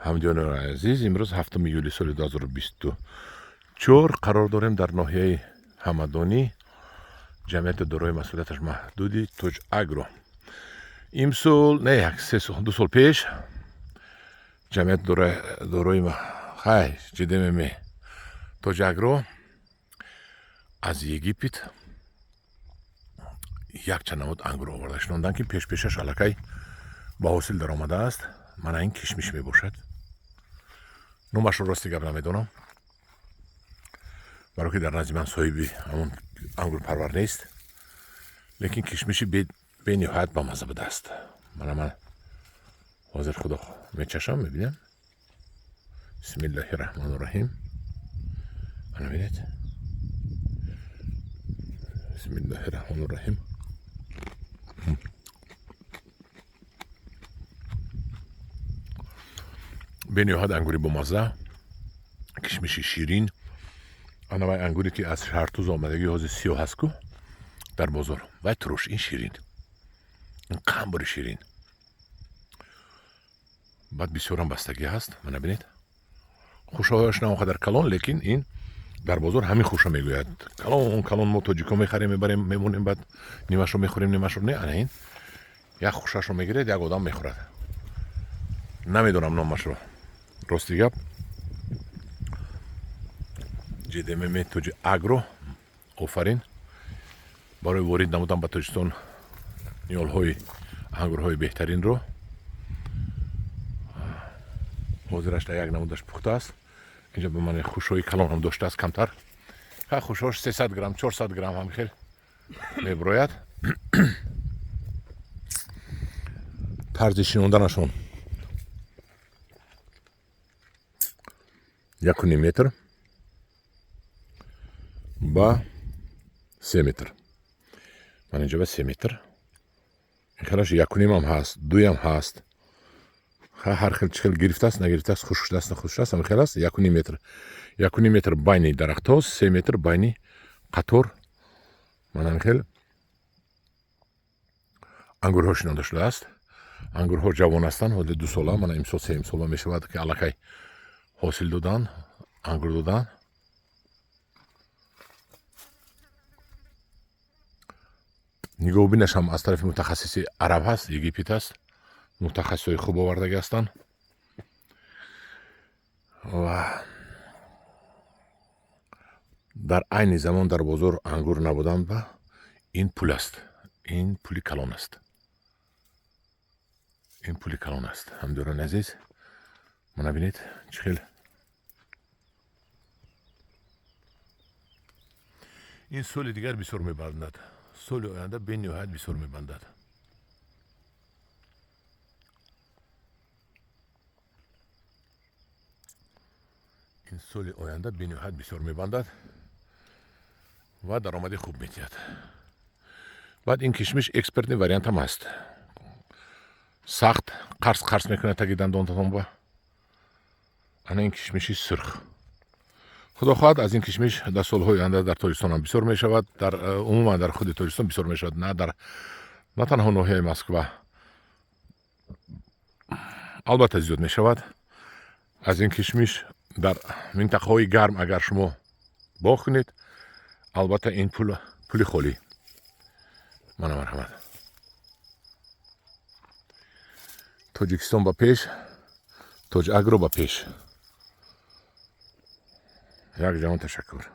ҳамҷонони азиз, имрӯз 7 июли соли 2024 қарор дорем дар ноҳияи ҳамадонӣ ҷамъияти дорои масъулияташ маҳдуди Тоҷ Агро. Имсол не 2 сол пеш ҷамъияти дорои ҷидмм Тоҷ Агро аз Египет якчанд намуд ангур оварда шунонданд, ки пешаш аллакай ба ҳосил даромадааст. Мана ин кишмиш мебошад. номашро рости гап намедонам, баро ки дар назди ман соҳиби ҳамон ангурпарвар нест, лекин кишмиши бениҳоят бамазза будааст. Ман ҳозир худо мечашам, мебинем. бисмиллаҳи раҳмони раҳим. Мана бинед, бисмиллаҳи раҳмони раҳим. бениҳоят ангури бомазза, кишмиши ширин, анавай ангуре ки аз шаҳртуз омадагӣ ҳозир сиёҳ аст ку дар бозор. Вай туруш, ин ширин, ин қамбури ширин. баъд бисёрам бастагӣ ҳаст. Мана бинед, хушояш на он қадар калон, лекин ин дар бозор ҳамин хуша мегӯяд. Калон мо тоҷико мехарем, мебарем, мемонем, баъд нимашро мехӯрем, нимашро не. Ана ин як хушашро мегиред, як одам мехӯрад. Намедонам номашро, рости гап. ҷидмм Тоҷ Агро офарин барои ворид намудан ба Тоҷикистон ниёлҳои ангурҳои беҳтаринро. ҳозираш як намудаш пухта аст. инҷа ба мани хушҳои калонам доштааст, камтар. Хушҳош 300 грамм 400 грамм ҳам хел меброяд. тарзи шинонданашон 1.5 метр ба 3 метр. Ман инҷа ба 3 метр. Хелаш 1.5 ҳам ҳаст, 2 ҳам ҳаст. ҳар хел чӣ хел гирифтааст, нагирифтааст, хушк шудааст, нахушк шудааст, ҳамин хел аст. 1.5 метр. 1.5 метр байни дарахтҳост, 3 метр байни қатор. Ман ҳамин хел ангурҳо шинонда шудааст. ангурҳо ҷавон ҳастанд, ҳозир 2 сола, мана имсол 3 имсола мешавад, ки аллакай ҳосил додан, ангур додан. нигоҳубинаш ҳам аз тарафи мутахассиси араб ҳаст, Египет аст. мутахассисои хуб овардаги ҳастанд. ва дар айни замон дар бозор ангур набудан ба ин пул аст. Ин пули калон аст. ин пули калон аст. ҳамҷонони азиз, мана бинед чӣ хел ин соли дигар бисёр мебандад. соли оянда бениҳоят бисёр мебандад. ин соли оянда бениҳоят бисёр мебандад ва даромади хуб метиҳад. баъд ин кишмиш экспертни вариантам аст. сахт қарс мекунад таги дандонатон ба. ана ин кишмиши сирх. худо хоҳад, аз ин кишмиш дар солҳои оянда дар Тоҷикистон ҳам бисёр мешавад, дар умуман дар худи Тоҷикистон бисёр мешавад, на танҳо ноҳияи Москва. албатта зиёд мешавад. аз ин кишмиш дар минтақаҳои гарм агар шумо боғ кунед, албатта ин пули холӣ. мана марҳамат. Тоҷикистон ба пеш, Тоҷ Агро ба пеш. як ҷавон ташаккур.